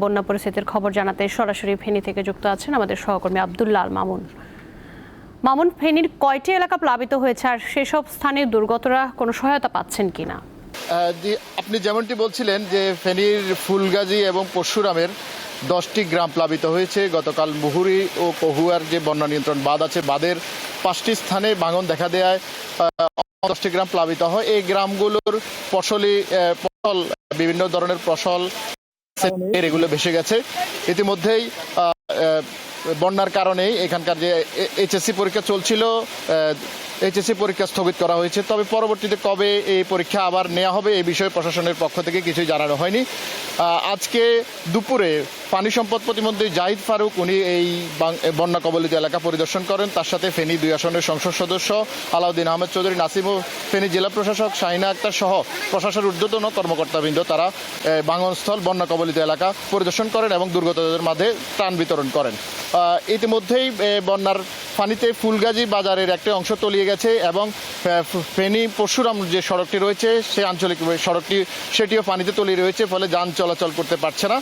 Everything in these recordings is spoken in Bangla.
বন্যা পরিস্থিতির খবর জানাতে সরাসরি ফেনী থেকে যুক্ত আছেন আমাদের সহকর্মী আব্দুল্লাহ আল মামুন। মামুন, ফেনীর কয়টি এলাকা প্লাবিত হয়েছে আর সেসব স্থানীয় দুর্গতরা কোনো সহায়তা পাচ্ছেন কিনা? আপনি যেমনটি বলছিলেন যে ফেনীর ফুলগাজী এবং পরশুরামের 10টি গ্রাম প্লাবিত হয়েছে। গতকাল মুহুরী ও কহুয়ার যে বন্যা নিয়ন্ত্রণ বাঁধ আছে, বাঁধের 5টি স্থানে ভাঙন দেখা দেয় 10টি গ্রাম প্লাবিত হয়। এই গ্রামগুলোর ফসল বিভিন্ন ধরনের ফসল এগুলো ভেসে গেছে। ইতিমধ্যেই বন্যার কারণেই এখানকার যে এইচএসসি পরীক্ষা চলছিল, এইচএসসি পরীক্ষা স্থগিত করা হয়েছে। তবে পরবর্তীতে কবে এই পরীক্ষা আবার নেওয়া হবে এই বিষয়ে প্রশাসনের পক্ষ থেকে কিছুই জানানো হয়নি। আজকে দুপুরে পানি সম্পদ প্রতিমন্ত্রী জাহিদ ফারুক উনি এই বন্যা কবলিত এলাকা পরিদর্শন করেন। তার সাথে ফেনী 2 আসনের সংসদ সদস্য আলাউদ্দিন আহমেদ চৌধুরী, নাসিম ও ফেনী জেলা প্রশাসক শাহিনা আক্তার সহ প্রশাসনের ঊর্ধ্বতন কর্মকর্তাবৃন্দ তারা ভাঙনস্থল বন্যা কবলিত এলাকা পরিদর্শন করেন এবং দুর্গতদের মাঝে ত্রাণ বিতরণ করেন। ইতিমধ্যেই বন্যার পানিতে ফুলগাজী বাজারের একটা অংশ তলিয়ে গেছে এবং ফেনী পরশুরাম যে সড়কটি রয়েছে সেই আঞ্চলিক সড়কটি সেটিও পানিতে তলিয়ে রয়েছে, ফলে যান চলাচল করতে পারছে না।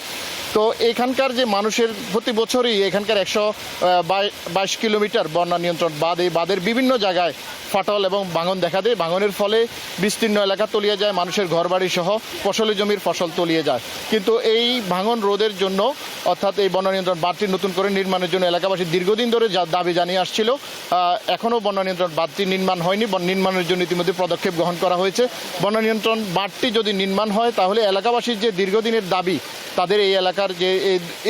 তো এখানকার যে মানুষের প্রতি বছরই এখানকার 122 কিলোমিটার বন্যা নিয়ন্ত্রণ বাঁধ, এই বাঁধের বিভিন্ন জায়গায় ফাটল এবং ভাঙন দেখা দেয়। ভাঙনের ফলে বিস্তীর্ণ এলাকা তলিয়ে যায়, মানুষের ঘরবাড়ি সহ ফসলি জমির ফসল তলিয়ে যায়। কিন্তু এই ভাঙন রোধের জন্য অর্থাৎ এই বন্যা নিয়ন্ত্রণ বাঁধটি নতুন করে নির্মাণের জন্য এলাকাবাসী দীর্ঘদিন ধরে দাবি জানিয়ে আসছিল। এখনও বন্যা নিয়ন্ত্রণ বাঁধটি নির্মাণ হয়নি। নির্মাণের জন্য ইতিমধ্যে পদক্ষেপ গ্রহণ করা হয়েছে। বন্যা নিয়ন্ত্রণ বাঁধটি যদি নির্মাণ হয় তাহলে এলাকাবাসীর যে দীর্ঘদিনের দাবি, তাদের এই এলাকার যে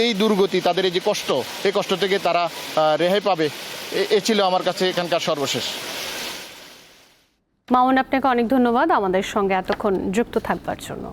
এই দুর্গতি, তাদের এই যে কষ্ট, এই কষ্ট থেকে তারা রেহাই পাবে। এ ছিল আমার কাছে এখানকার সর্বশেষ। মামুন, আপনাকে অনেক ধন্যবাদ আমাদের সঙ্গে এতক্ষণ যুক্ত থাকবার জন্য।